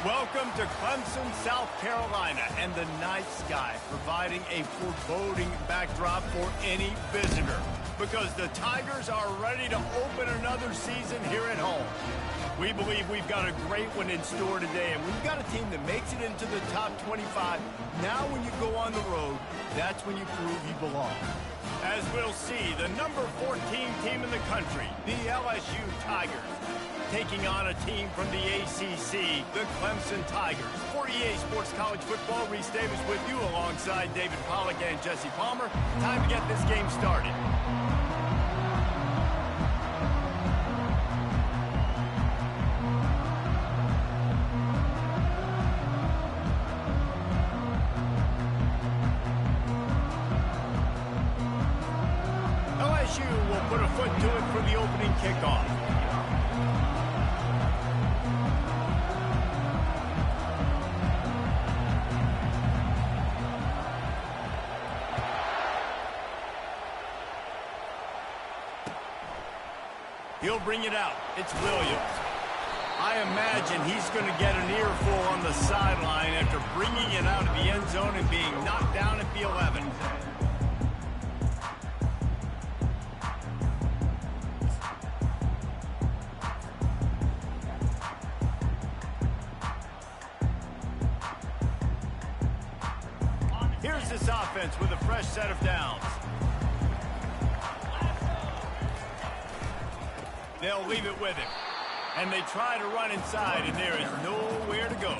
Welcome to Clemson, South Carolina, and the night sky providing a foreboding backdrop for any visitor, because the Tigers are ready to open another season here at home. We believe we've got a great one in store today, and when you've got a team that makes it into the top 25, now when you go on the road, that's when you prove you belong. As we'll see, the number 14 team in the country, the LSU Tigers, taking on a team from the ACC, the Clemson Tigers. For EA Sports College Football, Reese Davis with you alongside David Pollack and Jesse Palmer. Time to get this game started. LSU will put a foot to it for the opening kickoff. He'll bring it out. It's Williams. I imagine he's going to get an earful on the sideline after bringing it out of the end zone and being knocked down at the 11. Here's this offense with a fresh set of downs. They'll leave it with him. And they try to run inside, and there is nowhere to go.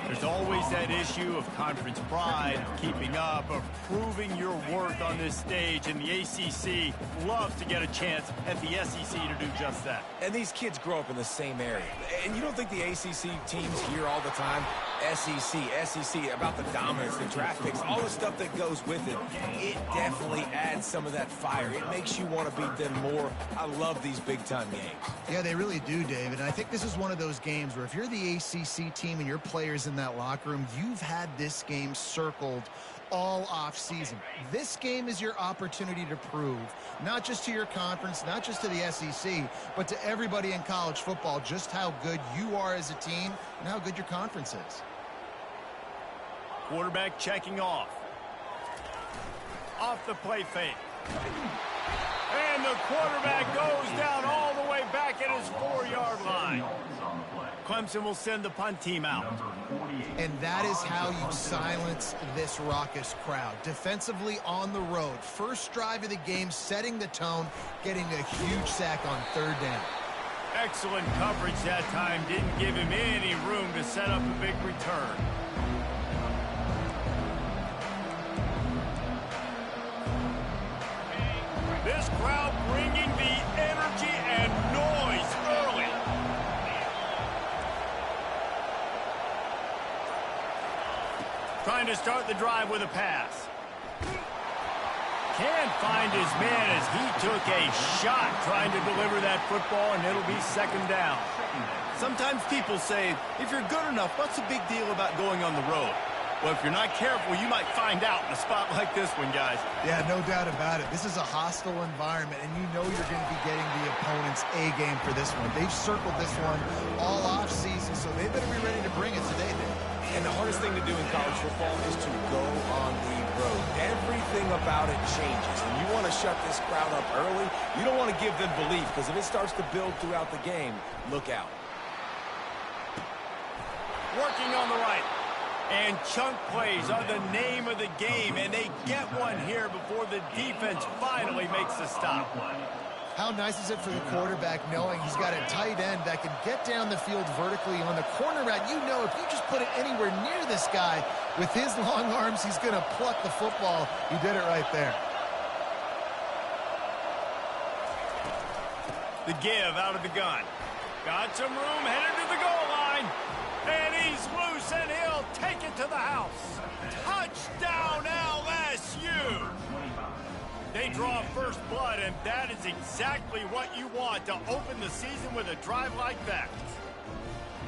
There's always that issue of conference pride, of keeping up, of proving your worth on this stage, and the ACC loves to get a chance at the SEC to do just that. And these kids grow up in the same area. And you don't think the ACC teams hear all the time, SEC, about the dominance, the draft picks, all the stuff that goes with it. It definitely adds some of that fire. It makes you want to beat them more. I love these big-time games. Yeah, they really do, David. And I think this is one of those games where if you're the ACC team and your players in that locker room, you've had this game circled all off season. This game is your opportunity to prove, not just to your conference, not just to the SEC, but to everybody in college football, just how good you are as a team and how good your conference is. Quarterback checking off. Off the play fake. And the quarterback goes down all the way back at his 4-yard line. Clemson will send the punt team out. And that is how you silence this raucous crowd. Defensively on the road. First drive of the game, setting the tone, getting a huge sack on 3rd down. Excellent coverage that time. Didn't give him any room to set up a big return. This crowd bringing the energy and noise early. Trying to start the drive with a pass. Can't find his man as he took a shot trying to deliver that football, and it'll be 2nd down. Sometimes people say, if you're good enough, what's the big deal about going on the road? Well, if you're not careful, you might find out in a spot like this one, guys. Yeah, no doubt about it. This is a hostile environment, and you know you're going to be getting the opponent's A-game for this one. They've circled this one all off-season, so they better be ready to bring it today, Dave. And the hardest thing to do in college football is to go on the road. Everything about it changes, and you want to shut this crowd up early. You don't want to give them belief, because if it starts to build throughout the game, look out. Working on the right. And chunk plays are the name of the game, and they get one here before the defense finally makes the stop. How nice is it for the quarterback knowing he's got a tight end that can get down the field vertically on the corner route? You know if you just put it anywhere near this guy with his long arms, he's going to pluck the football. He did it right there. The give out of the gun. Got some room, headed to the goal line. And he's loose, and he'll take it to the house. Touchdown, LSU! They draw first blood, and that is exactly what you want to open the season with a drive like that.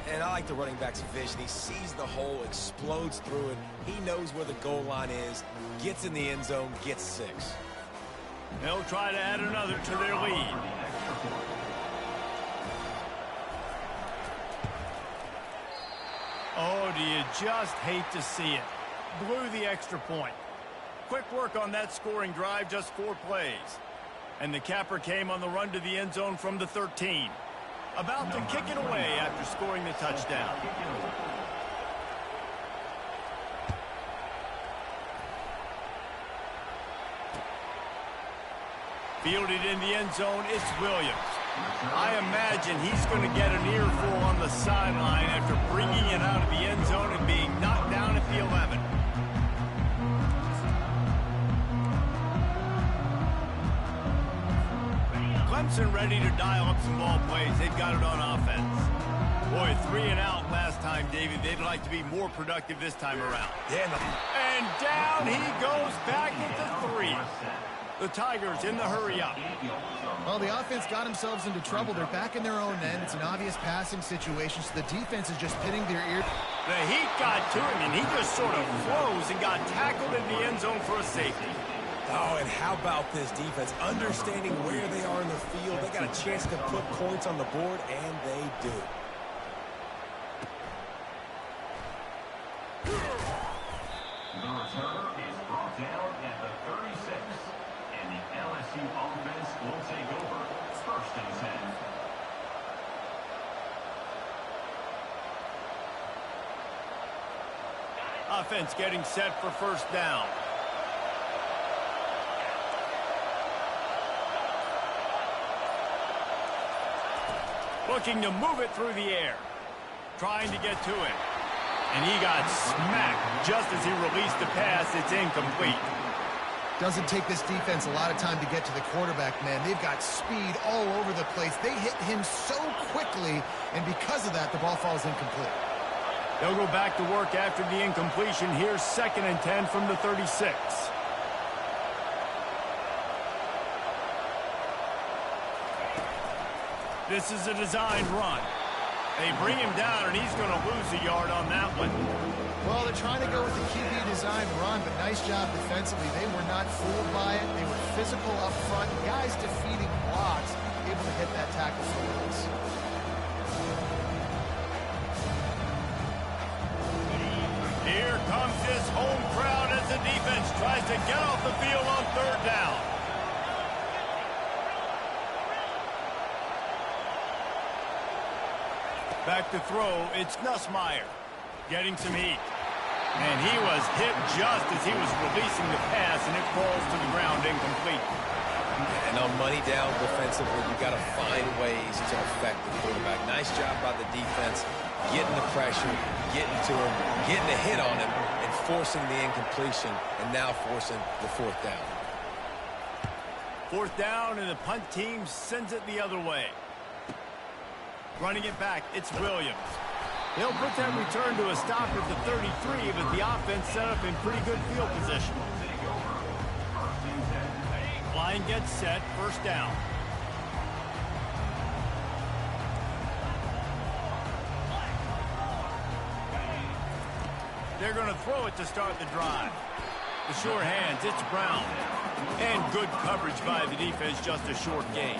And I like the running back's vision. He sees the hole, explodes through it. He knows where the goal line is, gets in the end zone, gets 6. They'll try to add another to their lead. Oh, do you just hate to see it? Blew the extra point. Quick work on that scoring drive, just 4 plays. And the capper came on the run to the end zone from the 13. About to kick it away after scoring the touchdown. Fielded in the end zone, it's Williams. I imagine he's going to get an earful on the sideline after bringing it out of the end zone and being knocked down at the 11. Clemson ready to dial up some ball plays. They've got it on offense. Boy, 3 and out last time, David. They'd like to be more productive this time around. Yeah, and down he goes back into 3. The Tigers in the hurry-up. Well, the offense got themselves into trouble. They're back in their own end. It's an obvious passing situation, so the defense is just pinning their ear. The heat got to him, and he just sort of froze and got tackled in the end zone for a safety. Oh, and how about this defense? Understanding where they are in the field. They got a chance to put points on the board, and they do. The return is brought down at the 36. And the LSU offense will take over. 1st and 10. Offense getting set for 1st down. Looking to move it through the air. Trying to get to it. And he got smacked just as he released the pass. It's incomplete. Doesn't take this defense a lot of time to get to the quarterback, man. They've got speed all over the place. They hit him so quickly, and because of that, the ball falls incomplete. They'll go back to work after the incompletion. Here's 2nd and 10 from the 36. This is a designed run. They bring him down, and he's going to lose a yard on that one. Well, they're trying to go with the QB design run, but nice job defensively. They were not fooled by it. They were physical up front. Guys defeating blocks, able to hit that tackle for once. Here comes this home crowd as the defense tries to get off the field on third down. Back to throw, it's Nussmeier. Getting some heat. And he was hit just as he was releasing the pass, and it falls to the ground incomplete. And on money down defensively, you've got to find ways to affect the quarterback. Nice job by the defense, getting the pressure, getting to him, getting a hit on him, and forcing the incompletion, and now forcing the fourth down. Fourth down, and the punt team sends it the other way. Running it back, it's Williams. They'll put that return to a stop at the 33, but the offense set up in pretty good field position. Line gets set, first down. They're going to throw it to start the drive. The sure hands, it's Brown. And good coverage by the defense, just a short gain.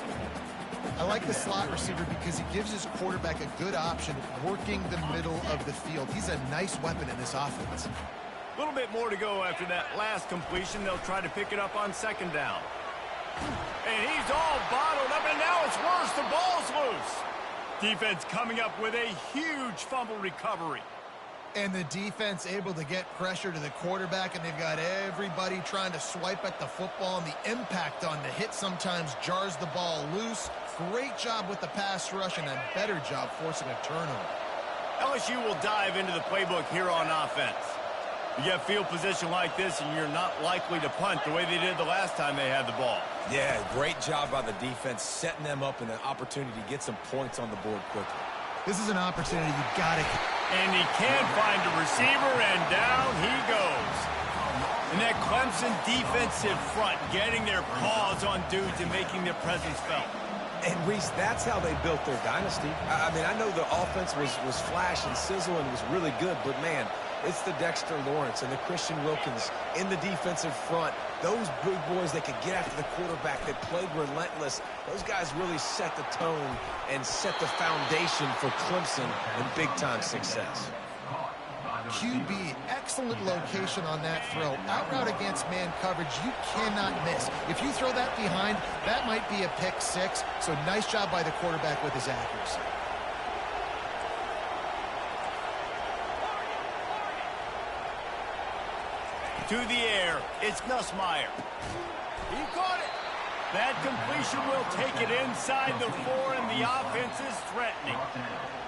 I like the slot receiver because he gives his quarterback a good option working the middle of the field. He's a nice weapon in this offense. A little bit more to go after that last completion. They'll try to pick it up on second down. And he's all bottled up, and now it's worse. The ball's loose. Defense coming up with a huge fumble recovery. And the defense able to get pressure to the quarterback, and they've got everybody trying to swipe at the football, and the impact on the hit sometimes jars the ball loose. Great job with the pass rush and a better job forcing a turnover. LSU will dive into the playbook here on offense. You get field position like this, and you're not likely to punt the way they did the last time they had the ball. Yeah, great job by the defense, setting them up in an opportunity to get some points on the board quickly. This is an opportunity you got to... And he can't find a receiver, and down he goes. And that Clemson defensive front getting their paws on dudes and making their presence felt. And, Reese, that's how they built their dynasty. I mean, I know the offense was flash and sizzle and was really good, but, man, it's the Dexter Lawrence and the Christian Wilkins in the defensive front. Those big boys that could get after the quarterback, that played relentless. Those guys really set the tone and set the foundation for Clemson and big-time success. QB, excellent location on that throw. Out route against man coverage, you cannot miss. If you throw that behind, that might be a pick six. So nice job by the quarterback with his accuracy. To the air, it's Nussmeier. He caught it. That completion will take it inside the 4, and the offense is threatening.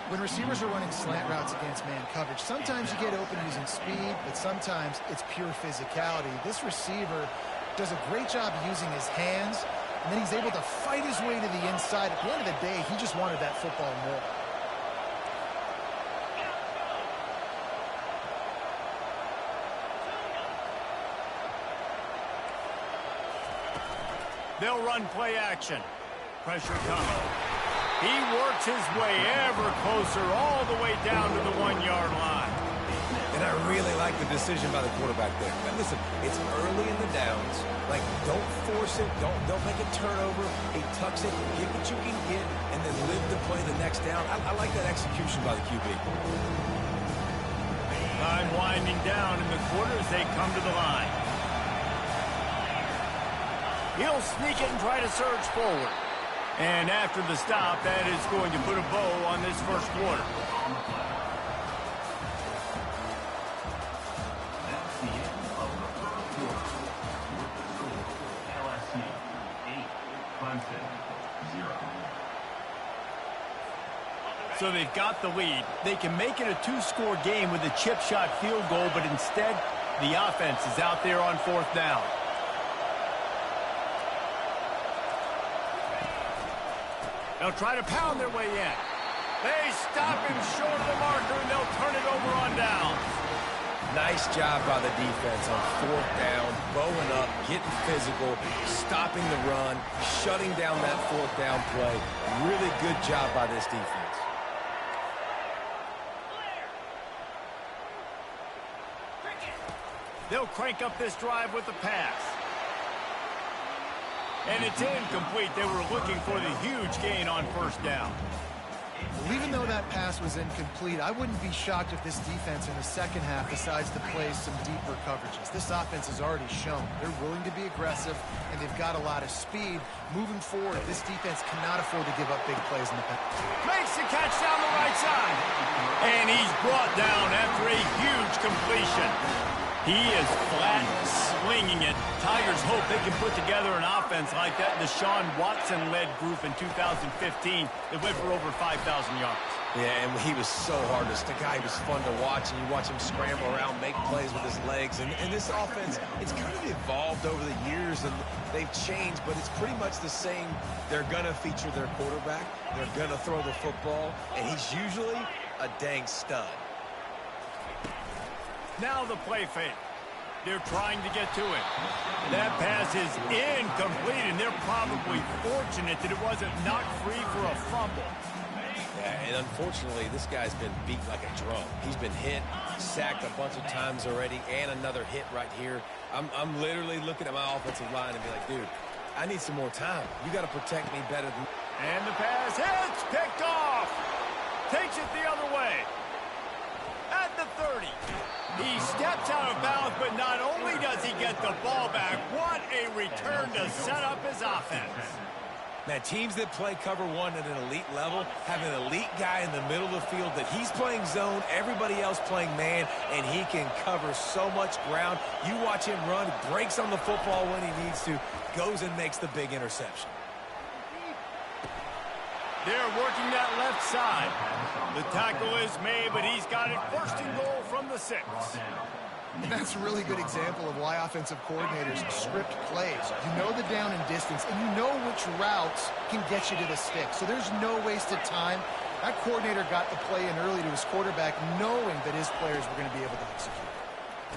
When receivers are running slant routes against man coverage, sometimes you get open using speed, but sometimes it's pure physicality. This receiver does a great job using his hands, and then he's able to fight his way to the inside. At the end of the day, he just wanted that football more. They'll run play action. Pressure coming. He works his way ever closer all the way down to the 1-yard line. And I really like the decision by the quarterback there. Now, listen, it's early in the downs. Like, don't force it. Don't make a turnover. He tucks it, get what you can get, and then live to play the next down. I like that execution by the QB. Time winding down in the quarter as they come to the line. He'll sneak it and try to surge forward. And after the stop, that is going to put a bow on this first quarter. That's the end of the first quarter. LSU 8, Clemson 0. So they've got the lead. They can make it a 2-score game with a chip shot field goal, but instead, the offense is out there on fourth down. They'll try to pound their way in. They stop him short of the marker, and they'll turn it over on down. Nice job by the defense on fourth down, bowing up, getting physical, stopping the run, shutting down that fourth down play. Really good job by this defense. They'll crank up this drive with the pass. And it's incomplete. They were looking for the huge gain on first down. Well, even though that pass was incomplete, I wouldn't be shocked if this defense in the second half decides to play some deeper coverages. This offense has already shown they're willing to be aggressive, and they've got a lot of speed. Moving forward, this defense cannot afford to give up big plays in the pass. Makes the catch down the right side. And he's brought down after a huge completion. He is flat slinging it. Tigers hope they can put together an offense like that Deshaun Watson-led group in 2015 that went for over 5,000 yards. Yeah, and he was so hard to stick out. He was fun to watch, and you watch him scramble around, make plays with his legs. And this offense, it's kind of evolved over the years, and they've changed, but it's pretty much the same. They're going to feature their quarterback. They're going to throw the football, and he's usually a dang stud. Now the play fake. They're trying to get to it. That pass is incomplete, and they're probably fortunate that it wasn't knocked free for a fumble. Yeah, and unfortunately, this guy's been beat like a drum. He's been hit, sacked a bunch of times already, and another hit right here. I'm literally looking at my offensive line and be like, dude, I need some more time. You got to protect me better than... And the pass hits, picked off. Takes it the other way. At the 30. He steps out of bounds, but not only does he get the ball back, what a return to set up his offense. Man, teams that play cover one at an elite level have an elite guy in the middle of the field that he's playing zone, everybody else playing man, and he can cover so much ground. You watch him run, breaks on the football when he needs to, goes and makes the big interception. They're working that left side. The tackle is made, but he's got it first and goal from the 6. And that's a really good example of why offensive coordinators script plays. You know the down and distance, and you know which routes can get you to the stick. So there's no wasted time. That coordinator got the play in early to his quarterback, knowing that his players were going to be able to execute.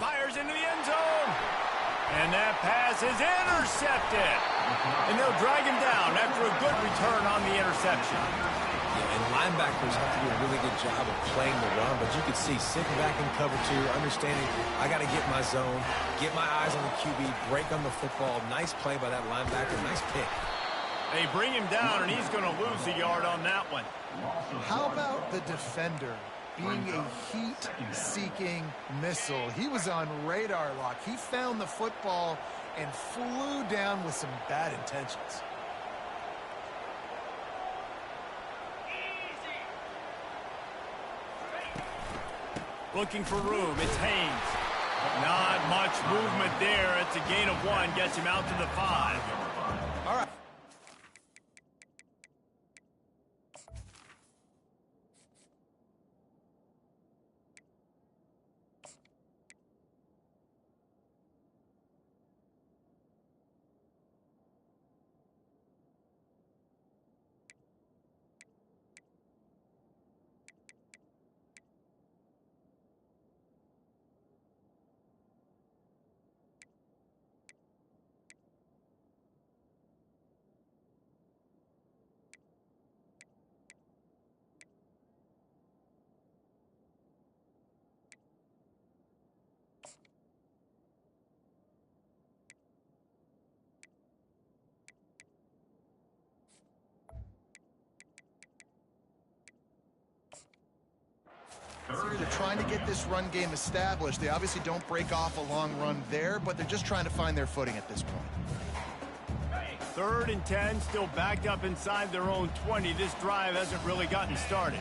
Fires into the end zone. And that pass is intercepted. And they'll drag him down after a good return on the interception. Yeah, and linebackers have to do a really good job of playing the run, but you can see sitting back in cover 2, understanding I got to get my zone, get my eyes on the QB, break on the football. Nice play by that linebacker. Nice pick. They bring him down, and he's going to lose a yard on that one. How about the defender being a heat-seeking missile? He was on radar lock. He found the football and flew down with some bad intentions. Looking for room. It's Haynes. Not much movement there. It's a gain of 1. Gets him out to the 5. All right. They're trying to get this run game established. They obviously don't break off a long run there, but they're just trying to find their footing at this point. 3rd and 10, still backed up inside their own 20. This drive hasn't really gotten started.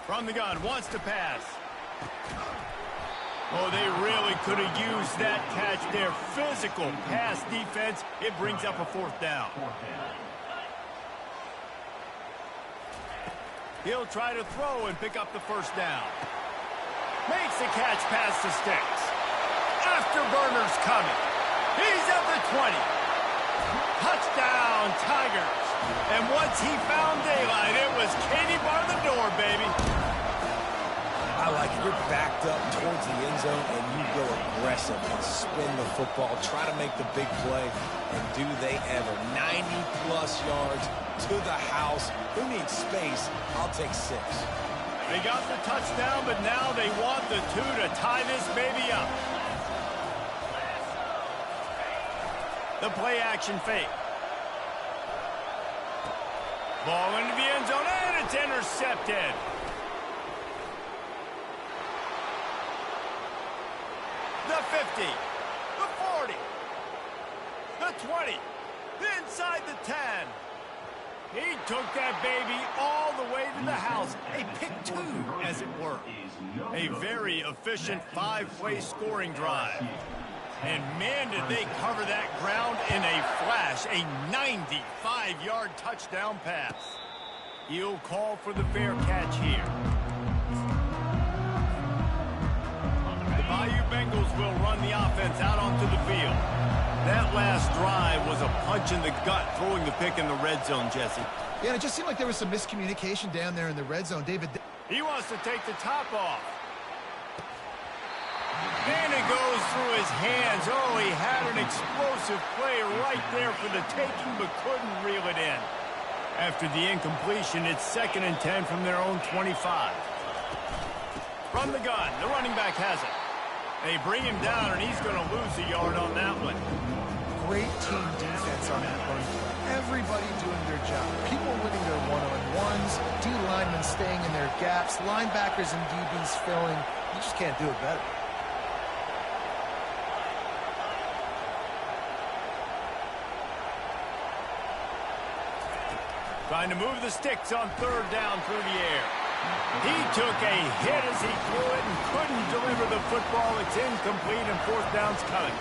From the gun, wants to pass. Oh, they really could have used that catch there. Physical pass defense. It brings up a 4th down. He'll try to throw and pick up the 1st down. Makes the catch past the sticks. Afterburner's coming. He's at the 20. Touchdown, Tigers. And once he found daylight, it was Katie bar the door, baby. I like it. You're backed up towards the end zone, and you go aggressive and spin the football, try to make the big play, and do they ever. 90-plus yards to the house. Who needs space? I'll take 6. They got the touchdown, but now they want the 2 to tie this baby up. The play action fake. Ball into the end zone, and it's intercepted. The 50, the 40, the 20, inside the 10. He took that baby all the way to the house. A pick 2, as it were. A very efficient 5-play scoring drive. And man, did they cover that ground in a flash. A 95-yard touchdown pass. He'll call for the fair catch here. The Bayou Bengals will run the offense out onto the field. That last drive was a punch in the gut, throwing the pick in the red zone, Jesse. Yeah, and it just seemed like there was some miscommunication down there in the red zone. David, he wants to take the top off. And it goes through his hands. Oh, he had an explosive play right there for the taking, but couldn't reel it in. After the incompletion, it's 2nd and 10 from their own 25. From the gun, the running back has it. They bring him down, and he's going to lose a yard on that one. Great team defense on that run. Everybody doing their job. People winning their one-on-ones, D linemen staying in their gaps, linebackers and DBs filling. You just can't do it better. Trying to move the sticks on 3rd down through the air. He took a hit as he threw it and couldn't deliver the football. It's incomplete and 4th down's coming.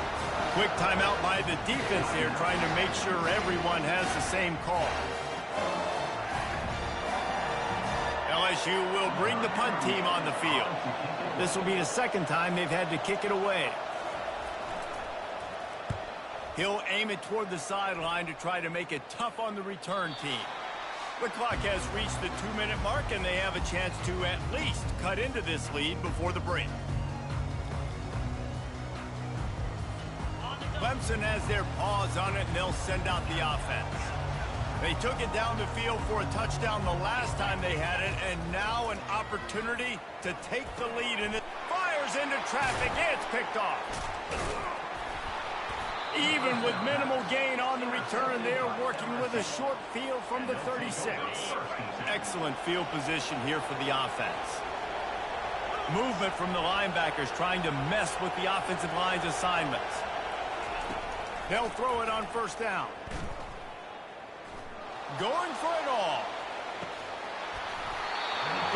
Quick timeout by the defense here, trying to make sure everyone has the same call. LSU will bring the punt team on the field. This will be the 2nd time they've had to kick it away. He'll aim it toward the sideline to try to make it tough on the return team. The clock has reached the 2-minute mark, and they have a chance to at least cut into this lead before the break. Clemson has their paws on it, and they'll send out the offense. They took it down the field for a touchdown the last time they had it, and now an opportunity to take the lead. And it fires into traffic. It's picked off. Even with minimal gain on the return, they're working with a short field from the 36. Excellent field position here for the offense. Movement from the linebackers trying to mess with the offensive line's assignments. They'll throw it on 1st down. Going for it all.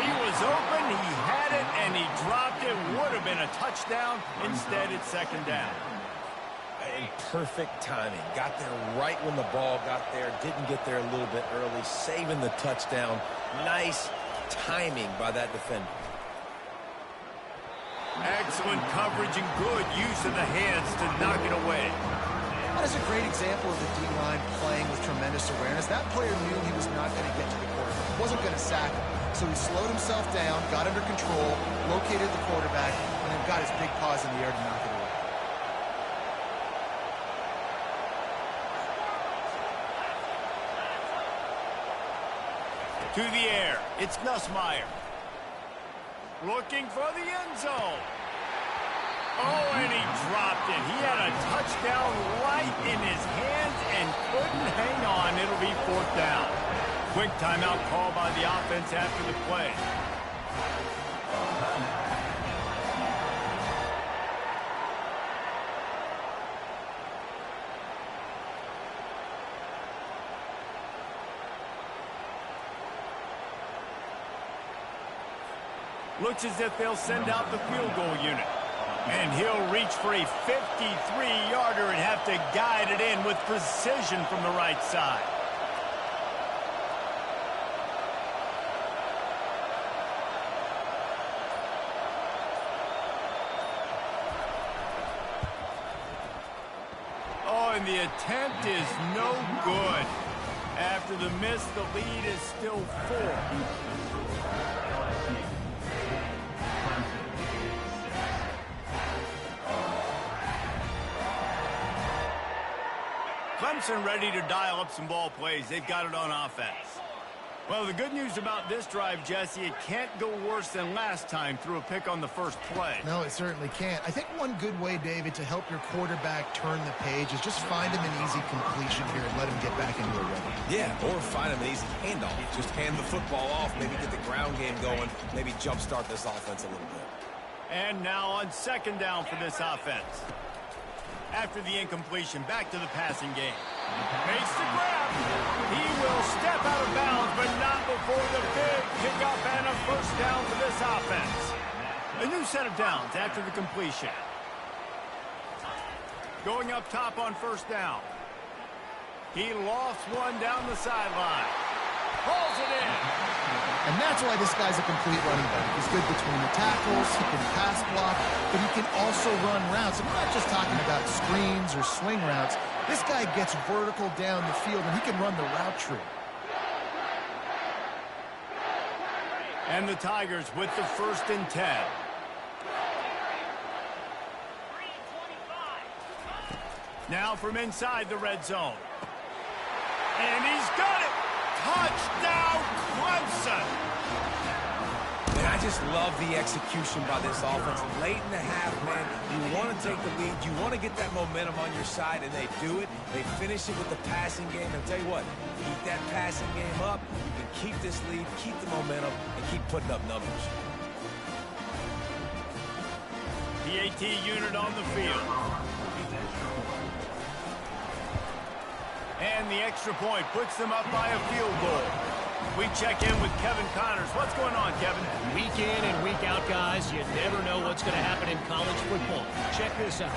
He was open, he had it, and he dropped it. Would have been a touchdown. Instead, it's 2nd down. Perfect timing. Got there right when the ball got there. Didn't get there a little bit early. Saving the touchdown. Nice timing by that defender. Excellent coverage and good use of the hands to knock it away. That is a great example of the D-line playing with tremendous awareness. That player knew he was not going to get to the quarterback. He wasn't going to sack him. So he slowed himself down, got under control, located the quarterback, and then got his big paws in the air to knock it away. To the air, it's Nussmeier. Looking for the end zone. Oh, and he dropped it. He had a touchdown right in his hands and couldn't hang on. It'll be 4th down. Quick timeout call by the offense after the play. Looks as if they'll send out the field goal unit. And he'll reach for a 53-yarder and have to guide it in with precision from the right side. Oh, and the attempt is no good. After the miss, the lead is still 4. Clemson ready to dial up some ball plays. They've got it on offense. Well, the good news about this drive, Jesse, it can't go worse than last time through a pick on the first play. No, it certainly can't. I think one good way, David, to help your quarterback turn the page is just find him an easy completion here and let him get back into a rhythm. Yeah, or find him an easy handoff. Just hand the football off, maybe get the ground game going, maybe jumpstart this offense a little bit. And now on second down for this offense. After the incompletion, back to the passing game. Makes the grab. He will step out of bounds, but not before the big pickup and a first down for this offense. A new set of downs after the completion. Going up top on first down. He lost one down the sideline. Pulls it in. And that's why this guy's a complete running back. He's good between the tackles, he can pass block, but he can also run routes. And we're not just talking about screens or swing routes. This guy gets vertical down the field, and he can run the route tree. And the Tigers with the 1st and 10. Now from inside the red zone. And he's got it! Touchdown, Clemson! Man, I just love the execution by this offense. Late in the half, man, you want to take the lead. You want to get that momentum on your side, and they do it. They finish it with the passing game. And I'll tell you what, keep that passing game up. You can keep this lead, keep the momentum, and keep putting up numbers. PAT unit on the field. And the extra point puts them up by a field goal. We check in with Kevin Connors. What's going on, Kevin? Week in and week out, guys, you never know what's going to happen in college football. Check this out.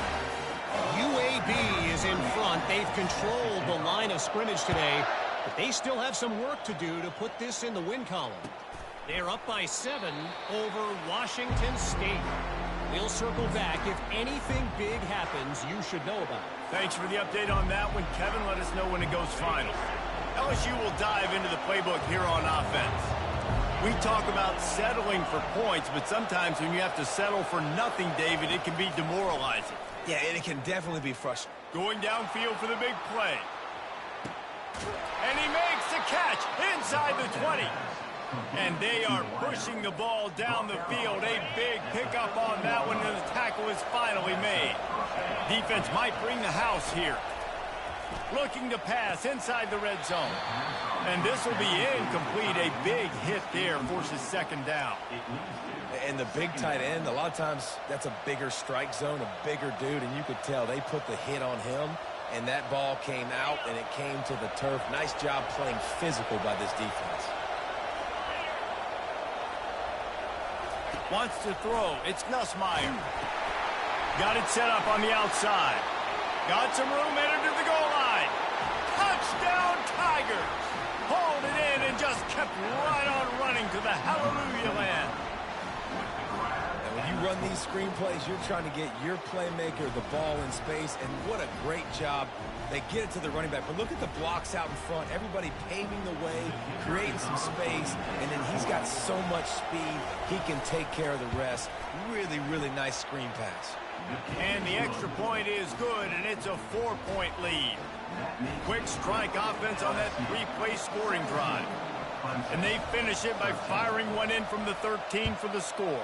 UAB is in front. They've controlled the line of scrimmage today, but they still have some work to do to put this in the win column. They're up by 7 over Washington State. We'll circle back. If anything big happens, you should know about it. Thanks for the update on that one, Kevin. Let us know when it goes final. LSU will dive into the playbook here on offense. We talk about settling for points, but sometimes when you have to settle for nothing, David, it can be demoralizing. Yeah, and it can definitely be frustrating. Going downfield for the big play. And he makes the catch inside the 20. And they are pushing the ball down the field. A big pickup on that one, and the tackle is finally made. Defense might bring the house here. Looking to pass inside the red zone. And this will be incomplete. A big hit there forces second down. And the big tight end, a lot of times that's a bigger strike zone, a bigger dude, and you could tell they put the hit on him, and that ball came out, and it came to the turf. Nice job playing physical by this defense. Wants to throw. It's Nussmeier. Got it set up on the outside. Got some room headed to the goal line. Touchdown, Tigers. Hauled it in and just kept right on running to the hallelujah land. And when you run these screen plays, you're trying to get your playmaker the ball in space, and what a great job. They get it to the running back, but look at the blocks out in front. Everybody paving the way, creating some space, and then he's got so much speed, he can take care of the rest. Really, really nice screen pass. And the extra point is good, and it's a 4-point lead. Quick strike offense on that 3-play scoring drive. And they finish it by firing one in from the 13 for the score.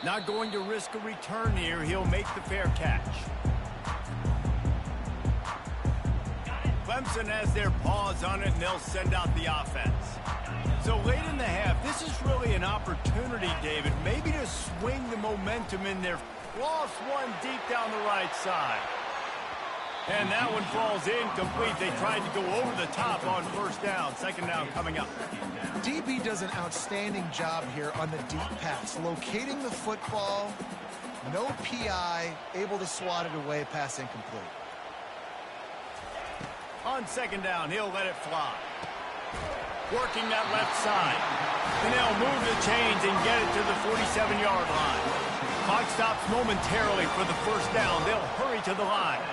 Not going to risk a return here. He'll make the fair catch. Clemson has their paws on it, and they'll send out the offense. So late in the half, this is really an opportunity, David, maybe to swing the momentum in there. Lost one deep down the right side. And that one falls incomplete. They tried to go over the top on first down. Second down coming up. DB does an outstanding job here on the deep pass, locating the football, no PI, able to swat it away, pass incomplete. On second down, he'll let it fly. Working that left side. And they'll move the chains and get it to the 47-yard line. Clock stops momentarily for the first down. They'll hurry to the line.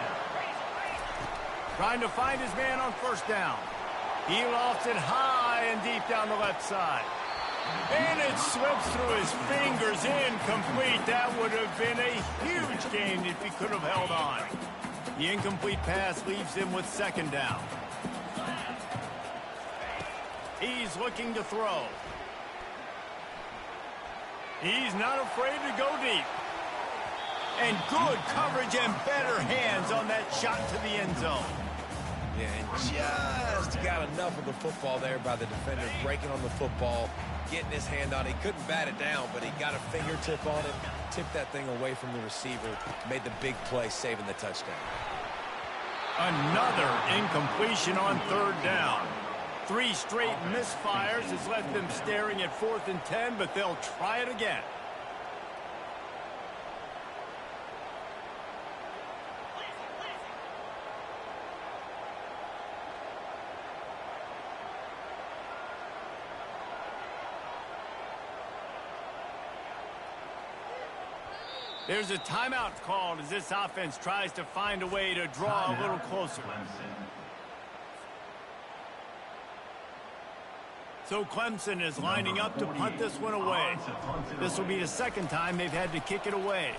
Trying to find his man on first down. He lofts it high and deep down the left side. And it slips through his fingers, incomplete. That would have been a huge gain if he could have held on. The incomplete pass leaves him with second down. He's looking to throw. He's not afraid to go deep. And good coverage and better hands on that shot to the end zone. Yeah, and just got enough of the football there by the defender, breaking on the football, getting his hand on it. He couldn't bat it down, but he got a fingertip on it, tipped that thing away from the receiver, made the big play, saving the touchdown. Another incompletion on third down. 3 straight misfires has left them staring at 4th and 10, but they'll try it again. There's a timeout called as this offense tries to find a way to draw a little closer. So Clemson is lining up to punt this one away. This will be the second time they've had to kick it away.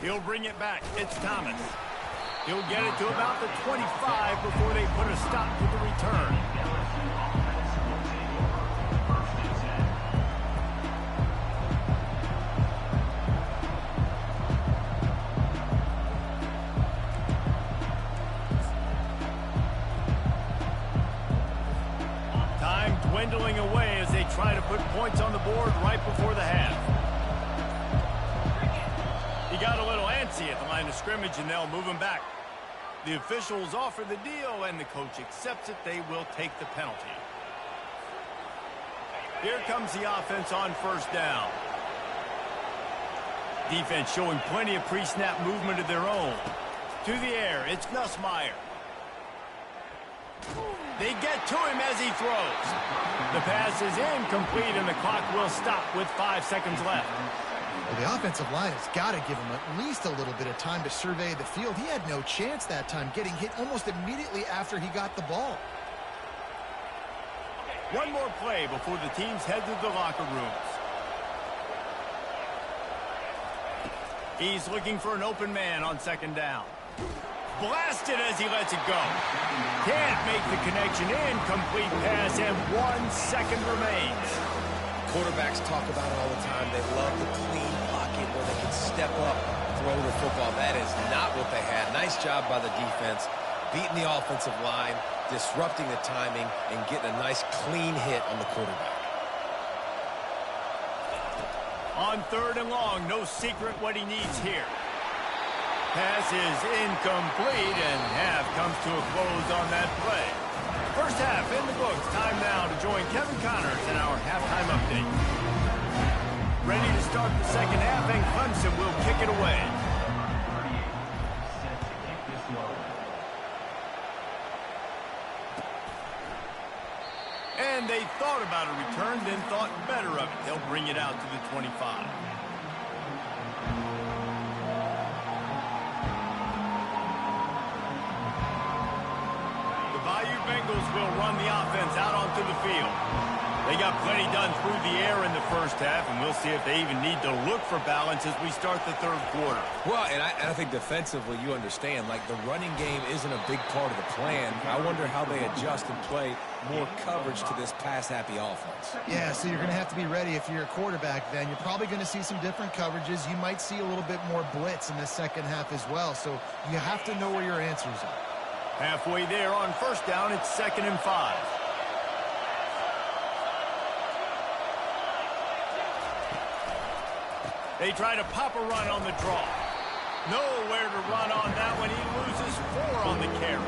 He'll bring it back. It's Thomas. He'll get it to about the 25 before they put a stop to the return. Dwindling away as they try to put points on the board right before the half. He got a little antsy at the line of scrimmage, and they'll move him back. The officials offer the deal, and the coach accepts it. They will take the penalty. Here comes the offense on first down. Defense showing plenty of pre-snap movement of their own. To the air, it's Nussmeier. They get to him as he throws. The pass is incomplete, and the clock will stop with 5 seconds left. Well, the offensive line has got to give him at least a little bit of time to survey the field. He had no chance that time, getting hit almost immediately after he got the ball. One more play before the teams head to the locker rooms. He's looking for an open man on second down. Blasted as he lets it go. Can't make the connection. Incomplete pass, and 1 second remains. Quarterbacks talk about it all the time. They love the clean pocket where they can step up, throw the football. That is not what they had. Nice job by the defense, beating the offensive line, disrupting the timing, and getting a nice clean hit on the quarterback. On third and long, no secret what he needs here. Pass is incomplete, and half comes to a close on that play. First half in the books. Time now to join Kevin Connors in our halftime update. Ready to start the second half, and Clemson will kick it away. And they thought about a return, then thought better of it. They'll bring it out to the 25. Bengals will run the offense out onto the field. They got plenty done through the air in the first half, and we'll see if they even need to look for balance as we start the third quarter. Well, and I think defensively, you understand, like the running game isn't a big part of the plan. I wonder how they adjust and play more coverage to this pass-happy offense. Yeah, so you're going to have to be ready if you're a quarterback then. You're probably going to see some different coverages. You might see a little bit more blitz in the second half as well, so you have to know where your answers are. Halfway there on first down, it's 2nd and 5. They try to pop a run on the draw. Nowhere to run on that one. He loses 4 on the carry.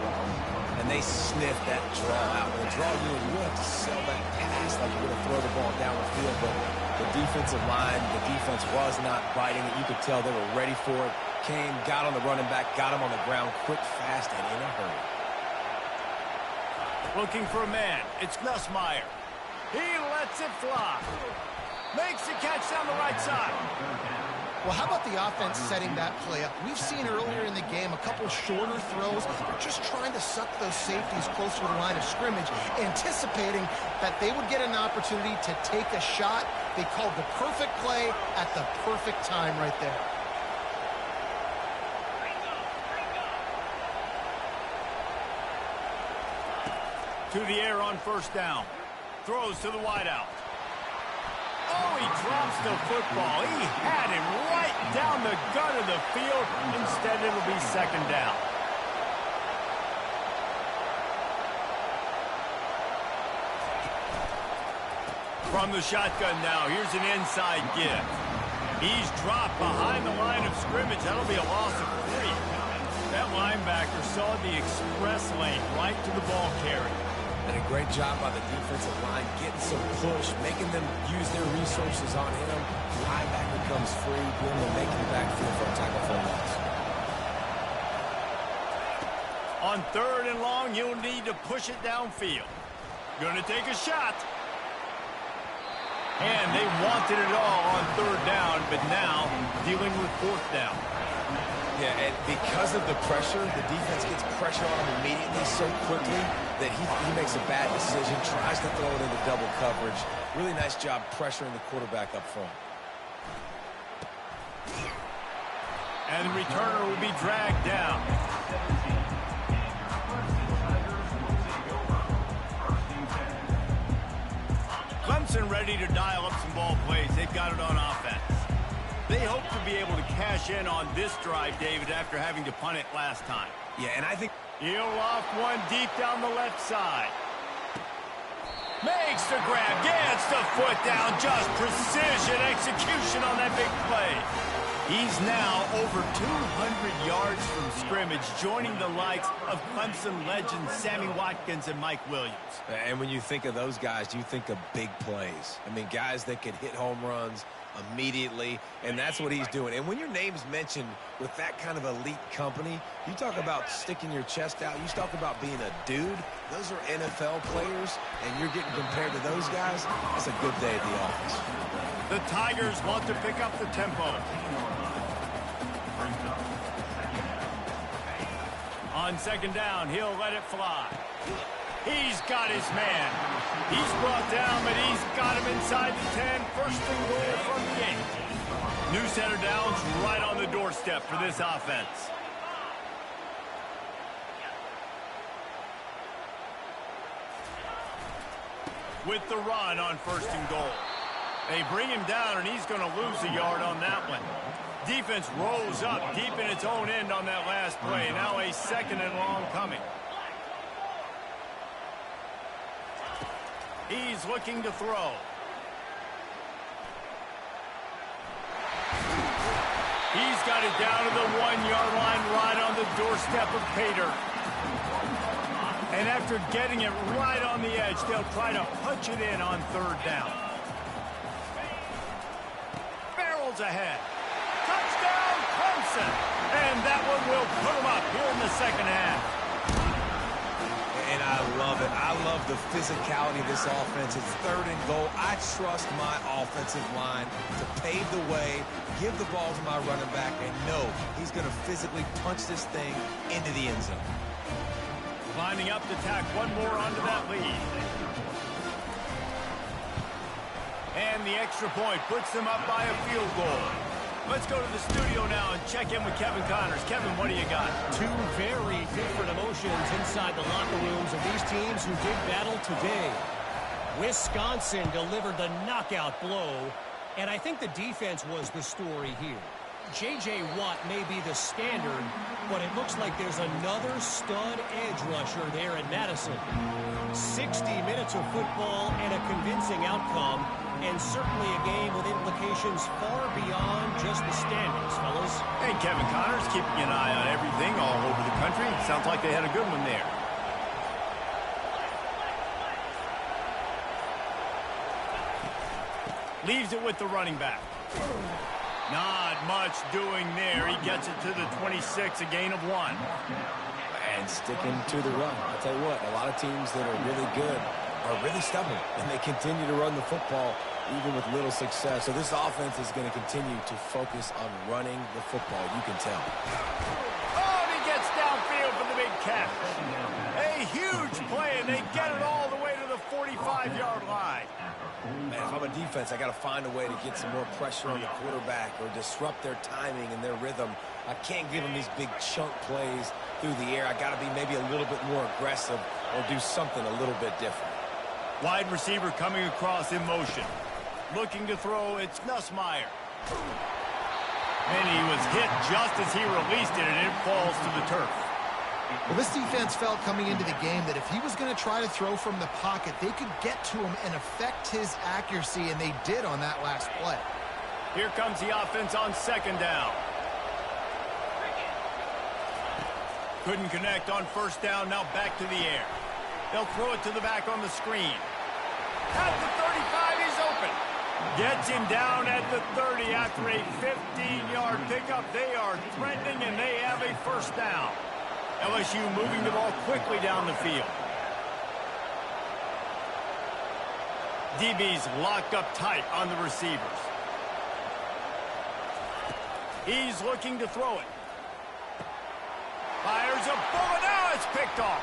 And they sniff that draw out. When they draw you, you have to sell that pass like you're going to throw the ball down the field. But the defensive line, the defense was not biting it. You could tell they were ready for it. Came, got on the running back, got him on the ground quick, fast, and in a hurry. Looking for a man. It's Nussmeier. He lets it fly. Makes the catch down the right side. Well, how about the offense setting that play up? We've seen earlier in the game a couple shorter throws. They're just trying to suck those safeties closer to the line of scrimmage, anticipating that they would get an opportunity to take a shot. They called the perfect play at the perfect time right there. to the air on first down. Throws to the wideout. Oh, he drops the football. He had him right down the gut of the field. Instead, it'll be second down. From the shotgun now, here's an inside give. He's dropped behind the line of scrimmage. That'll be a loss of 3. That linebacker saw the express lane right to the ball carrier. And a great job by the defensive line, getting some push, making them use their resources on him. Linebacker comes free, being able to make the backfield for a tackle for a loss. On 3rd and long, you'll need to push it downfield. Gonna take a shot. And they wanted it all on 3rd down, but now dealing with 4th down. Yeah, and because of the pressure, the defense gets pressure on him immediately so quickly that he makes a bad decision, tries to throw it into double coverage. Really nice job pressuring the quarterback up front. And the returner will be dragged down. Clemson ready to dial up some ball plays. They've got it on offense. They hope to be able to cash in on this drive, David, after having to punt it last time. Yeah, and I think he'll loft one deep down the left side. Makes the grab, gets the foot down, just precision execution on that big play. He's now over 200 yards from scrimmage, joining the likes of Clemson legends Sammy Watkins and Mike Williams. And when you think of those guys, you think of big plays. I mean, guys that could hit home runs immediately, and that's what he's doing. And when your name's mentioned with that kind of elite company, you talk about sticking your chest out, you talk about being a dude. Those are NFL players, and you're getting compared to those guys. That's a good day at the office. The Tigers want to pick up the tempo. On 2nd down, he'll let it fly. He's got his man. He's brought down, but he's got him inside the 10. 1st and goal from the 8. New center downs right on the doorstep for this offense. With the run on 1st and goal. They bring him down, and he's going to lose a yard on that one. Defense rolls up deep in its own end on that last play. Now a 2nd and long coming. He's looking to throw. He's got it down to the 1-yard line right on the doorstep of Pater. And after getting it right on the edge, they'll try to punch it in on 3rd down. Barrels ahead. Touchdown, Clemson. And that one will put them up here in the 2nd half. And I love it. I love the physicality of this offense. It's 3rd and goal. I trust my offensive line to pave the way, give the ball to my running back, and know he's going to physically punch this thing into the end zone. Lining up to tack one more onto that lead. And the extra point puts them up by a field goal. Let's go to the studio now and check in with Kevin Connors. Kevin, what do you got? 2 very different emotions inside the locker rooms of these teams who did battle today. Wisconsin delivered the knockout blow, and I think the defense was the story here. J.J. Watt may be the standard, but it looks like there's another stud edge rusher there in Madison. 60 minutes of football and a convincing outcome, and certainly a game with implications far beyond just the standings, fellas. Hey, Kevin Connors keeping an eye on everything all over the country. Sounds like they had a good one there. Leaves it with the running back. Not much doing there. He gets it to the 26, a gain of 1. And sticking to the run. I'll tell you what, a lot of teams that are really good are really stubborn, and they continue to run the football even with little success. So this offense is going to continue to focus on running the football, you can tell. Oh, and he gets downfield for the big catch. A huge play, and they get it all the way to the 45-yard line. Man, if I'm a defense, I got to find a way to get some more pressure on the quarterback or disrupt their timing and their rhythm. I can't give them these big chunk plays through the air. I got to be maybe a little bit more aggressive or do something a little bit different. Wide receiver coming across in motion. Looking to throw, it's Nussmeier. And he was hit just as he released it, and it falls to the turf. Well, this defense felt coming into the game that if he was going to try to throw from the pocket, they could get to him and affect his accuracy, and they did on that last play. Here comes the offense on second down. Couldn't connect on first down, now back to the air. They'll throw it to the back on the screen. At the 35, he's open. Gets him down at the 30 after a 15-yard pickup. They are threatening, and they have a first down. LSU moving the ball quickly down the field. DB's locked up tight on the receivers. He's looking to throw it. Fires a bullet. Now it's picked off.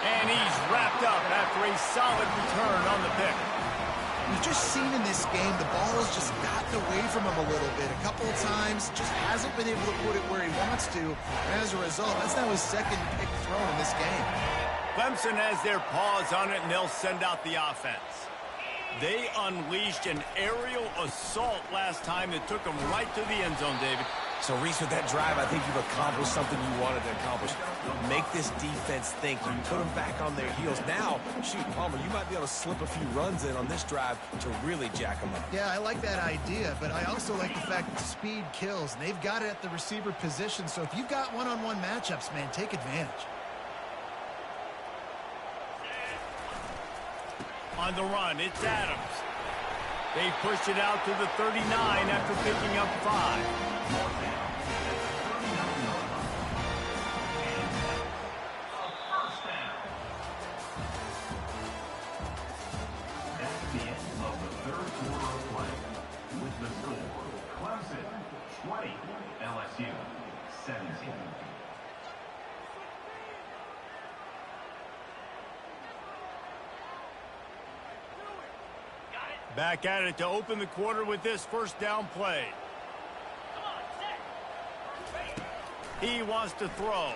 And he's wrapped up after a solid return on the pick. We've just seen in this game the ball has just gotten away from him a little bit. A couple of times, just hasn't been able to put it where he wants to. And as a result, that's now his second pick thrown in this game. Clemson has their paws on it, and they'll send out the offense. They unleashed an aerial assault last time that took them right to the end zone, David. So, Reese, with that drive, I think you've accomplished something you wanted to accomplish. Make this defense think. You put them back on their heels. Now, shoot, Palmer, you might be able to slip a few runs in on this drive to really jack them up. Yeah, I like that idea, but I also like the fact that speed kills. And they've got it at the receiver position, so if you've got one-on-one matchups, man, take advantage. On the run, it's Adams. They pushed it out to the 39 after picking up 5. That's the end of the third quarter of play. With the score, Clemson 20, LSU 17. Back at it to open the quarter with this first down play. He wants to throw.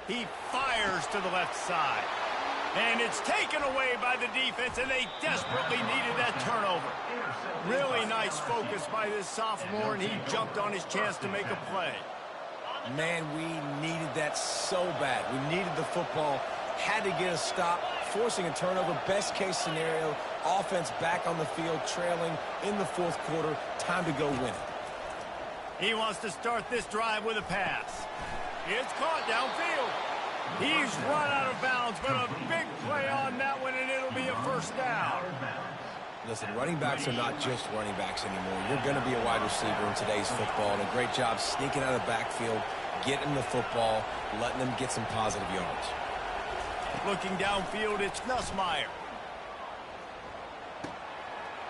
He fires to the left side. And it's taken away by the defense, and they desperately needed that turnover. Really nice focus by this sophomore, and he jumped on his chance to make a play. Man, we needed that so bad. We needed the football. Had to get a stop, forcing a turnover. Best case scenario, offense back on the field, trailing in the fourth quarter. Time to go win it. He wants to start this drive with a pass. It's caught downfield. He's run out of bounds, but a big play on that one, and it'll be a first down. Listen, running backs are not just running backs anymore. You're going to be a wide receiver in today's football, and a great job sneaking out of the backfield, getting the football, letting them get some positive yards. Looking downfield, it's Nussmeier.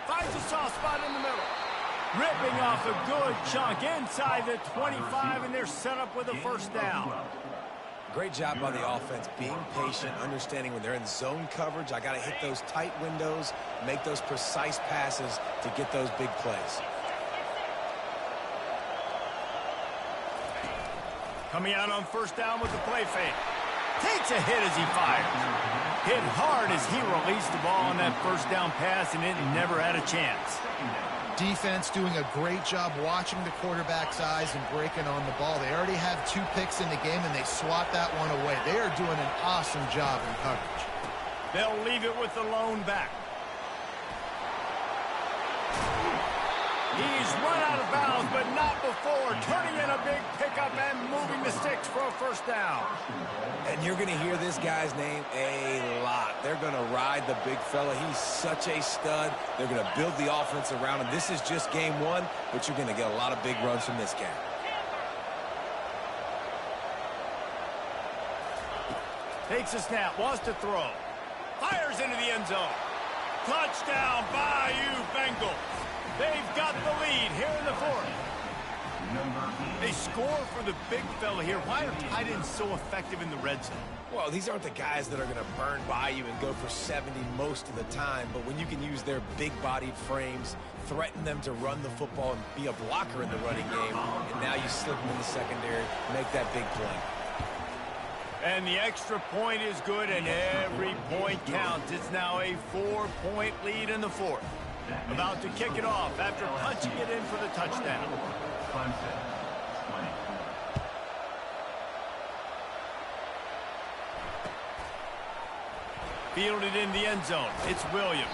Finds a soft spot in the middle. Ripping off a good chunk inside the 25, and they're set up with a first down. Great job by the offense, being patient, understanding when they're in zone coverage, I got to hit those tight windows, make those precise passes to get those big plays. Coming out on first down with the play fake. Takes a hit as he fires. Hit hard as he released the ball on that first down pass, and it never had a chance. Defense doing a great job watching the quarterback's eyes and breaking on the ball. They already have 2 picks in the game, and they swat that one away. They are doing an awesome job in coverage. They'll leave it with the lone back. He's run out of bounds, but not before. Turning in a big pickup and moving the sticks for a first down. And you're going to hear this guy's name a lot. They're going to ride the big fella. He's such a stud. They're going to build the offense around him. This is just game 1, but you're going to get a lot of big runs from this guy. Takes a snap, wants to throw. Fires into the end zone. Touchdown, Bayou Bengals. They've got the lead here in the fourth. They score for the big fella here. Why are tight ends so effective in the red zone? Well, these aren't the guys that are going to burn by you and go for 70 most of the time, but when you can use their big-bodied frames, threaten them to run the football and be a blocker in the running game, and now you slip them in the secondary, make that big play. And the extra point is good, and every point counts. It's now a 4-point lead in the fourth. About to kick it off after punching it in for the touchdown. Fielded in the end zone. It's Williams.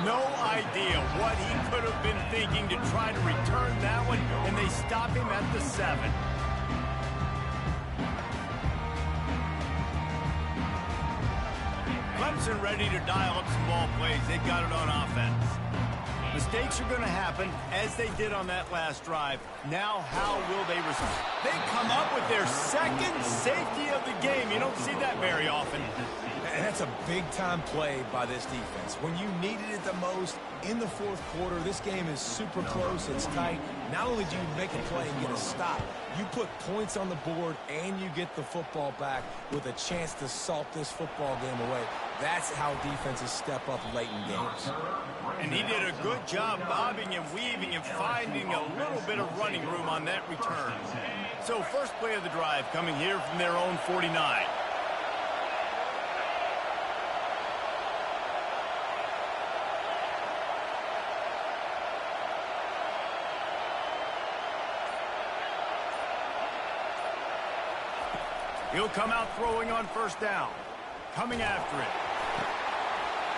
No idea what he could have been thinking to try to return that one, and they stop him at the 7. Clemson ready to dial up some ball plays. They've got it on offense. Mistakes are going to happen, as they did on that last drive. Now, how will they respond? They come up with their second safety of the game. You don't see that very often. And that's a big-time play by this defense. When you needed it the most in the fourth quarter, this game is super close, it's tight. Not only do you make a play and get a stop, you put points on the board and you get the football back with a chance to salt this football game away. That's how defenses step up late in games. And he did a good job bobbing and weaving and finding a little bit of running room on that return. So first play of the drive coming here from their own 49. He'll come out throwing on first down. Coming after it.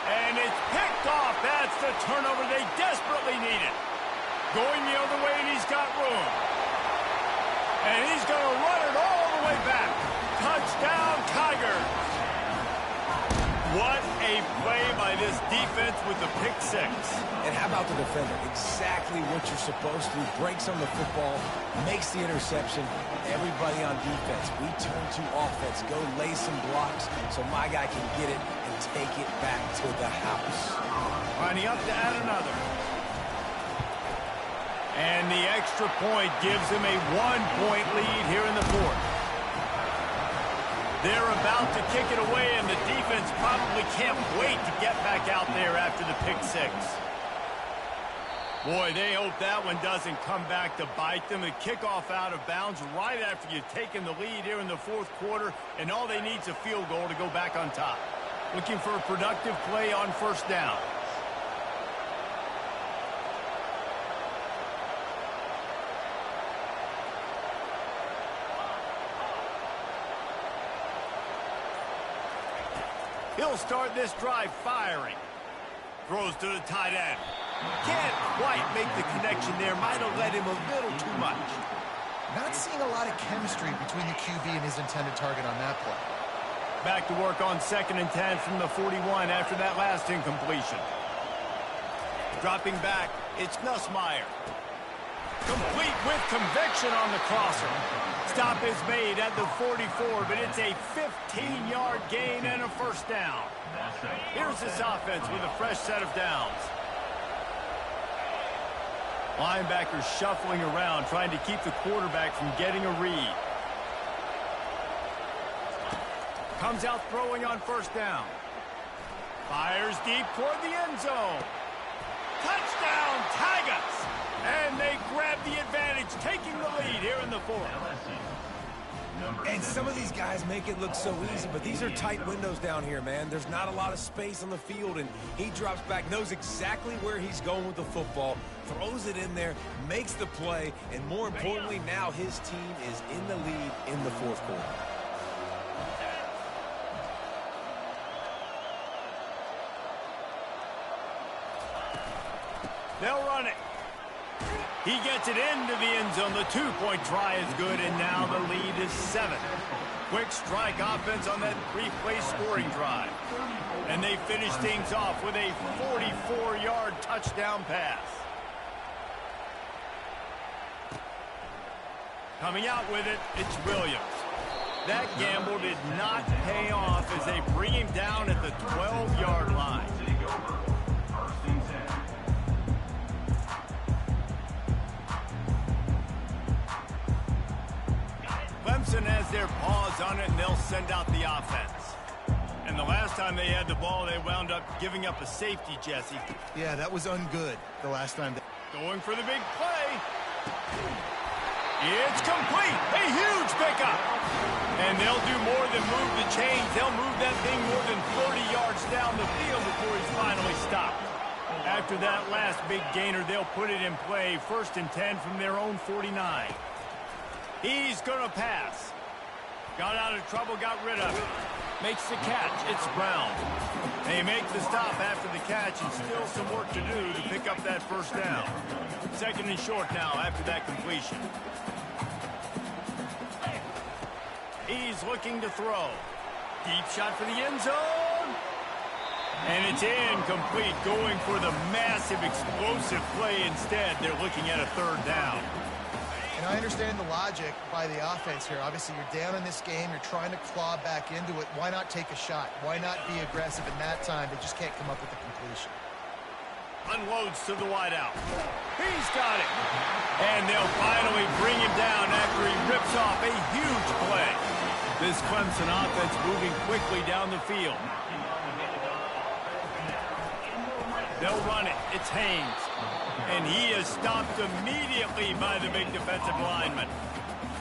And it's picked off. That's the turnover they desperately needed. Going the other way, and he's got room. And he's going to run it all the way back. Touchdown, Tigers. What a play by this defense with the pick 6. And how about the defender? Exactly what you're supposed to do. Breaks on the football, makes the interception. Everybody on defense, we turn to offense. Go lay some blocks so my guy can get it and take it back to the house. Lining up to add another. And the extra point gives him a 1-point lead here in the fourth. They're about to kick it away, and the defense probably can't wait to get back out there after the pick 6. Boy, they hope that one doesn't come back to bite them. The kickoff out of bounds right after you've taken the lead here in the fourth quarter, and all they need is a field goal to go back on top. Looking for a productive play on first down. He'll start this drive firing. Throws to the tight end. Can't quite make the connection there. Might have led him a little too much. Not seeing a lot of chemistry between the QB and his intended target on that play. Back to work on 2nd and 10 from the 41 after that last incompletion. Dropping back, it's Nussmeier. Complete with conviction on the crosser. Stop is made at the 44, but it's a 15-yard gain and a first down. Here's this offense with a fresh set of downs. Linebackers shuffling around, trying to keep the quarterback from getting a read. Comes out throwing on first down. Fires deep toward the end zone. Touchdown, Tigers! And they grab the advantage, taking the lead here in the fourth. And some of these guys make it look so easy, but these are tight windows down here, man. There's not a lot of space on the field, and he drops back, knows exactly where he's going with the football, throws it in there, makes the play, and more importantly, now his team is in the lead in the fourth quarter. They'll run it. He gets it into the end zone. The 2-point try is good, and now the lead is 7. Quick strike offense on that 3-play scoring drive. And they finish things off with a 44-yard touchdown pass. Coming out with it, it's Williams. That gamble did not pay off as they bring him down at the 12-yard line. Clemson has their paws on it, and they'll send out the offense. And the last time they had the ball, they wound up giving up a safety, Jesse. Yeah, that was ungood the last time. Going for the big play. It's complete. A huge pickup. And they'll do more than move the chains. They'll move that thing more than 30 yards down the field before he's finally stopped. After that last big gainer, they'll put it in play. 1st and 10 from their own 49. He's going to pass. Got out of trouble, got rid of it. Makes the catch. It's Brown. They make the stop after the catch, and still some work to do to pick up that 1st down. 2nd and short now after that completion. He's looking to throw. Deep shot for the end zone. And it's incomplete, going for the massive explosive play instead. They're looking at a 3rd down. And I understand the logic by the offense here. Obviously, you're down in this game. You're trying to claw back into it. Why not take a shot? Why not be aggressive in that time? They just can't come up with a completion. Unloads to the wideout. He's got it. And they'll finally bring him down after he rips off a huge play. This Clemson offense moving quickly down the field. They'll run it. It's Haynes. And he is stopped immediately by the big defensive lineman.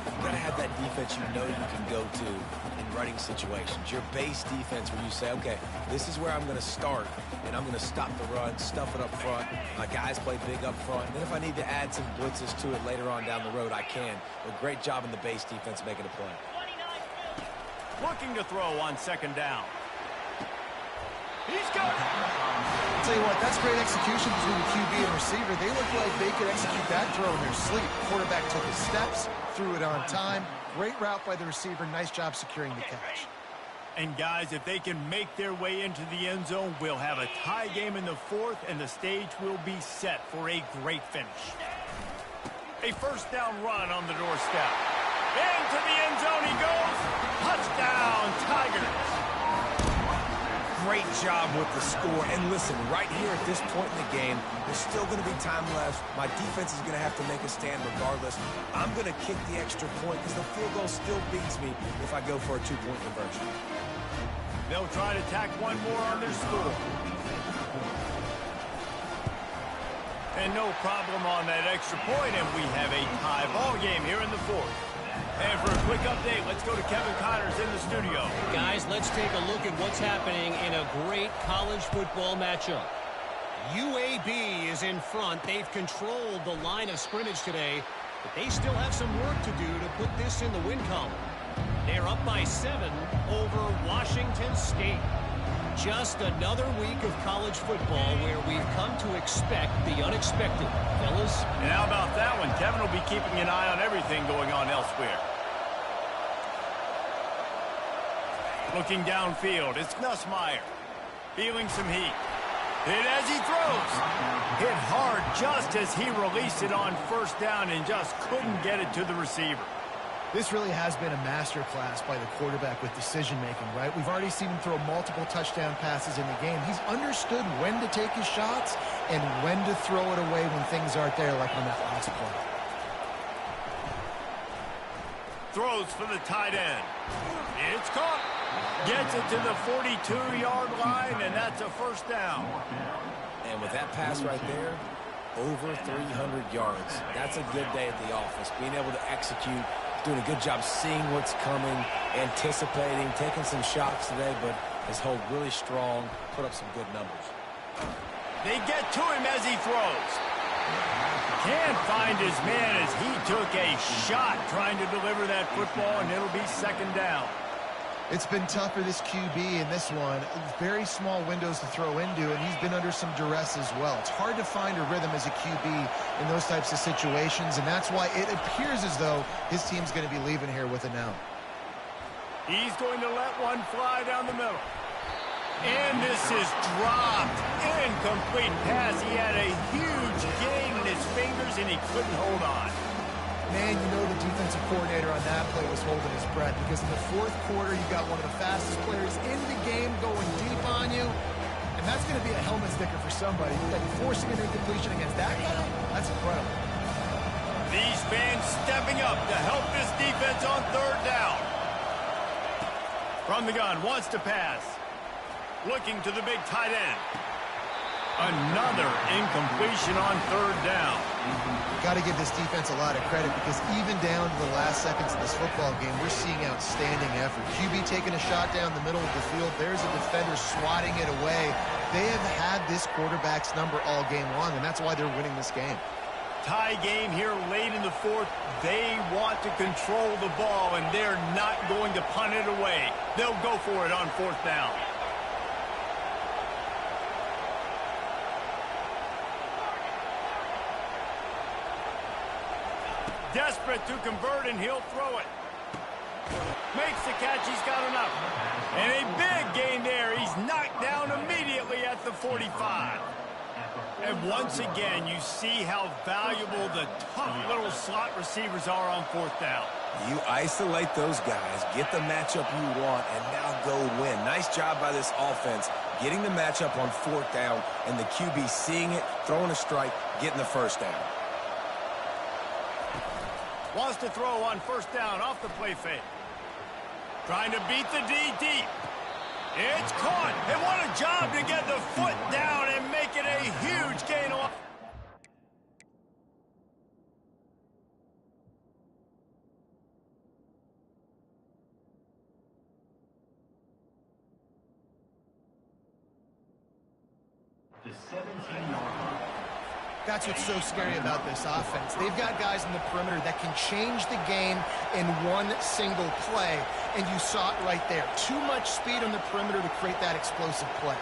You've got to have that defense you know you can go to in running situations. Your base defense where you say, okay, this is where I'm going to start, and I'm going to stop the run, stuff it up front. My guys play big up front. And then if I need to add some blitzes to it later on down the road, I can. But great job in the base defense making a play. Looking to throw on 2nd down. He's got it. I'll tell you what, that's great execution between the QB and receiver. They look like they could execute that throw in their sleep. Quarterback took his steps, threw it on time. Great route by the receiver. Nice job securing the catch. And guys, if they can make their way into the end zone, we'll have a tie game in the 4th, and the stage will be set for a great finish. A 1st down run on the doorstep. Into the end zone he goes. Touchdown, Tigers. Great job with the score. And listen, right here at this point in the game, there's still going to be time left. My defense is going to have to make a stand regardless. I'm going to kick the extra point because the field goal still beats me if I go for a 2-point conversion. They'll try to tack one more on their score. And no problem on that extra point, and we have a tie ball game here in the 4th. And for a quick update, let's go to Kevin Connors in the studio. Guys, let's take a look at what's happening in a great college football matchup. UAB is in front. They've controlled the line of scrimmage today, but they still have some work to do to put this in the win column. They're up by 7 over Washington State. Just another week of college football where we've come to expect the unexpected, fellas. And how about that one? Kevin will be keeping an eye on everything going on elsewhere. Looking downfield, it's Nussmeier. Feeling some heat. Hit as he throws. Hit hard just as he released it on 1st down and just couldn't get it to the receiver. This really has been a masterclass by the quarterback with decision-making, right? We've already seen him throw multiple touchdown passes in the game. He's understood when to take his shots and when to throw it away when things aren't there, like on that last play. Throws for the tight end. It's caught. Gets it to the 42-yard line, and that's a 1st down. And with that pass right there, over 300 yards. That's a good day at the office. Being able to execute, doing a good job seeing what's coming, anticipating, taking some shots today, but has held really strong, put up some good numbers. They get to him as he throws. Can't find his man as he took a shot trying to deliver that football, and it'll be 2nd down. It's been tough for this QB in this one. Very small windows to throw into, and he's been under some duress as well. It's hard to find a rhythm as a QB in those types of situations, and that's why it appears as though his team's going to be leaving here with a no. He's going to let one fly down the middle. And this is dropped. Incomplete pass. He had a huge gain in his fingers, and he couldn't hold on. Man, you know the defensive coordinator on that play was holding his breath, because in the 4th quarter, you got one of the fastest players in the game going deep on you, and that's going to be a helmet sticker for somebody. Like forcing an incompletion against that guy, that's incredible. These fans stepping up to help this defense on 3rd down. From the gun, wants to pass. Looking to the big tight end. Another incompletion on third down. Got to give this defense a lot of credit because even down to the last seconds of this football game, we're seeing outstanding effort. QB taking a shot down the middle of the field. There's a defender swatting it away. They have had this quarterback's number all game long, and that's why they're winning this game. Tie game here late in the fourth. They want to control the ball, and they're not going to punt it away. They'll go for it on fourth down. Desperate to convert, and he'll throw it. Makes the catch. He's got enough. And a big gain there. He's knocked down immediately at the 45. And once again, you see how valuable the tough little slot receivers are on fourth down. You isolate those guys, get the matchup you want, and now go win. Nice job by this offense, getting the matchup on fourth down, and the QB seeing it, throwing a strike, getting the first down. Wants to throw on first down off the play fake. Trying to beat the D deep. It's caught. And what a job to get the foot down and make it a huge gain off. The 17-yard line. That's what's so scary about this offense. They've got guys in the perimeter that can change the game in one single play, and you saw it right there. Too much speed on the perimeter to create that explosive play.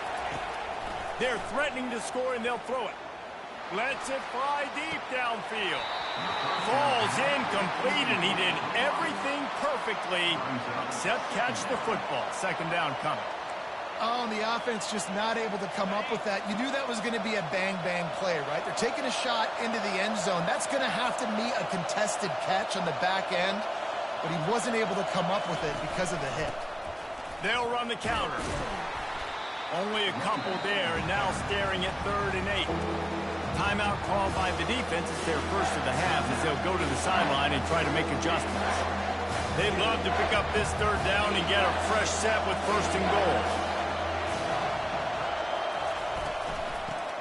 They're threatening to score, and they'll throw it. Lets it fly deep downfield. Falls incomplete, and he did everything perfectly except catch the football. Second down coming. Oh, and the offense just not able to come up with that. You knew that was going to be a bang-bang play, right? They're taking a shot into the end zone. That's going to have to meet a contested catch on the back end, but he wasn't able to come up with it because of the hit. They'll run the counter. Only a couple there, and now staring at 3rd and 8. Timeout called by the defense. It's their first of the half as they'll go to the sideline and try to make adjustments. They'd love to pick up this 3rd down and get a fresh set with 1st and goal.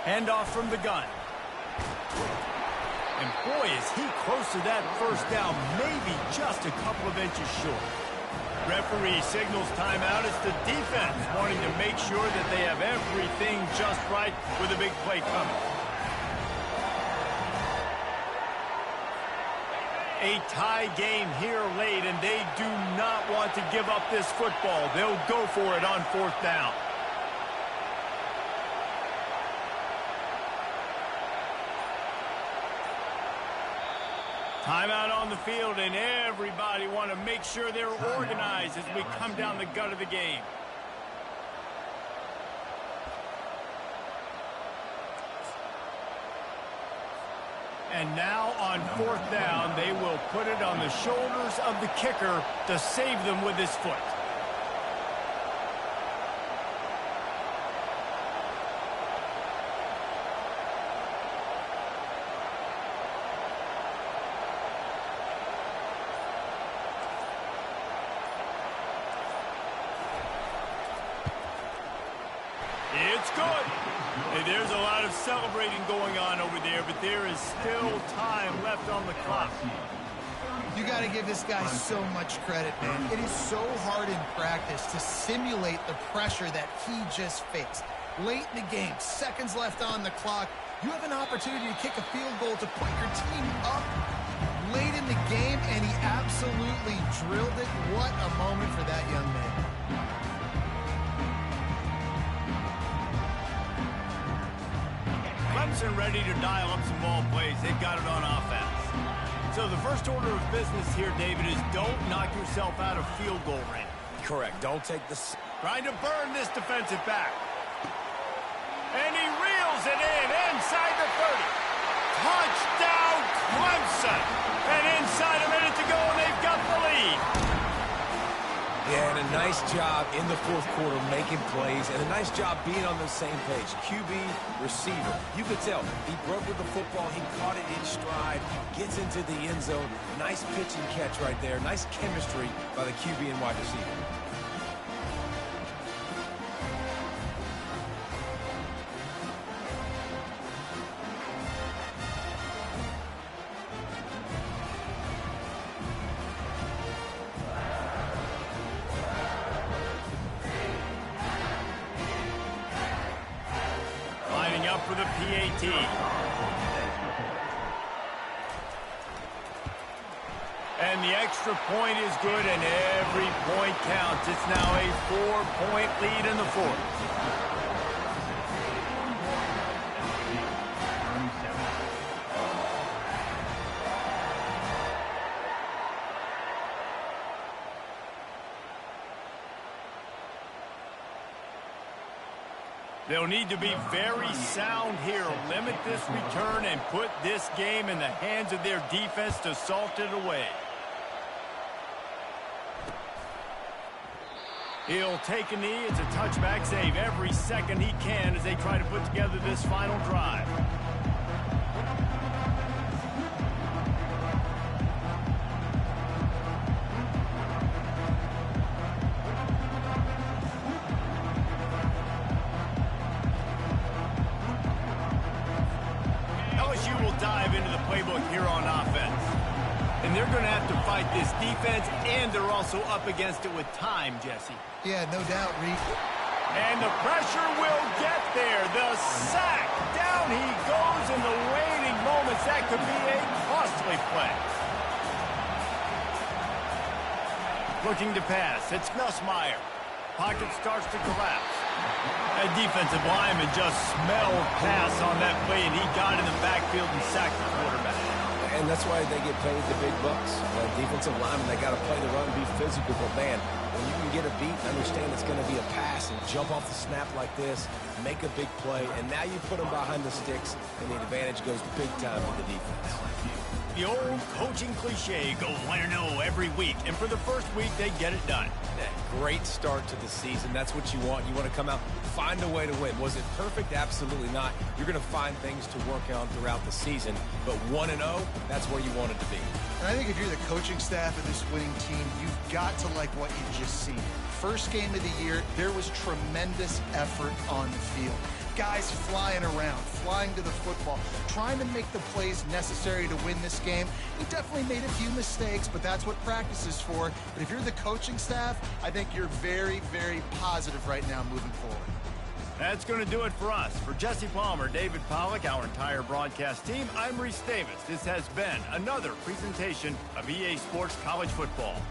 Handoff from the gun. And boy, is he close to that 1st down, maybe just a couple of inches short. Referee signals timeout. It's the defense wanting to make sure that they have everything just right with a big play coming. A tie game here late, and they do not want to give up this football. They'll go for it on 4th down. Timeout on the field, and everybody want to make sure they're organized as we come down the gut of the game. And now on 4th down, they will put it on the shoulders of the kicker to save them with his foot. It's good. Hey, there's a lot of celebrating going on over there, but there is still time left on the clock. You got to give this guy so much credit, man. It is so hard in practice to simulate the pressure that he just faced. Late in the game, seconds left on the clock, you have an opportunity to kick a field goal to put your team up late in the game, and he absolutely drilled it. What a moment for that young man. Clemson ready to dial up some ball plays. They've got it on offense. So the first order of business here, David, is don't knock yourself out of field goal range. Correct. Don't take this. Trying to burn this defensive back. And he reels it in inside the 30. Touchdown, Clemson. And inside a minute to go, and they've got the lead. Yeah, and a nice job in the 4th quarter making plays, and a nice job being on the same page. QB, receiver. You could tell he broke with the football. He caught it in stride, gets into the end zone. Nice pitch and catch right there. Nice chemistry by the QB and wide receiver. up for the PAT. And the extra point is good, and every point counts. It's now a 4-point lead in the fourth. They'll need to be very sound here, limit this return, and put this game in the hands of their defense to salt it away. He'll take a knee. It's a touchback save every second he can as they try to put together this final drive. LSU will dive into the playbook here on offense. And they're going to have to fight this defense, and they're also up against it with time, Jesse. Yeah, no doubt, Reed. And the pressure will get there. The sack. Down he goes in the waning moments. That could be a costly play. Looking to pass. It's Nussmeier. Pocket starts to collapse. That defensive lineman just smelled pass on that play, and he got in the backfield and sacked the quarterback. And that's why they get paid the big bucks. Defensive linemen, they got to play the run and be physical. But, man, when you can get a beat and understand it's going to be a pass and jump off the snap like this, make a big play, and now you put them behind the sticks, and the advantage goes big time to the defense. The old coaching cliche, go 1-0 every week. And for the first week, they get it done. Great start to the season. That's what you want. You want to come out, find a way to win. Was it perfect? Absolutely not. You're going to find things to work on throughout the season. But 1-0, that's where you want it to be. And I think if you're the coaching staff of this winning team, you've got to like what you just seen. First game of the year, there was tremendous effort on the field. Guys flying around, flying to the football, trying to make the plays necessary to win this game. He definitely made a few mistakes, but that's what practice is for. But if you're the coaching staff, I think you're very, very positive right now moving forward. That's going to do it for us. For Jesse Palmer, David Pollack, our entire broadcast team, I'm Reese Davis. This has been another presentation of EA Sports College Football.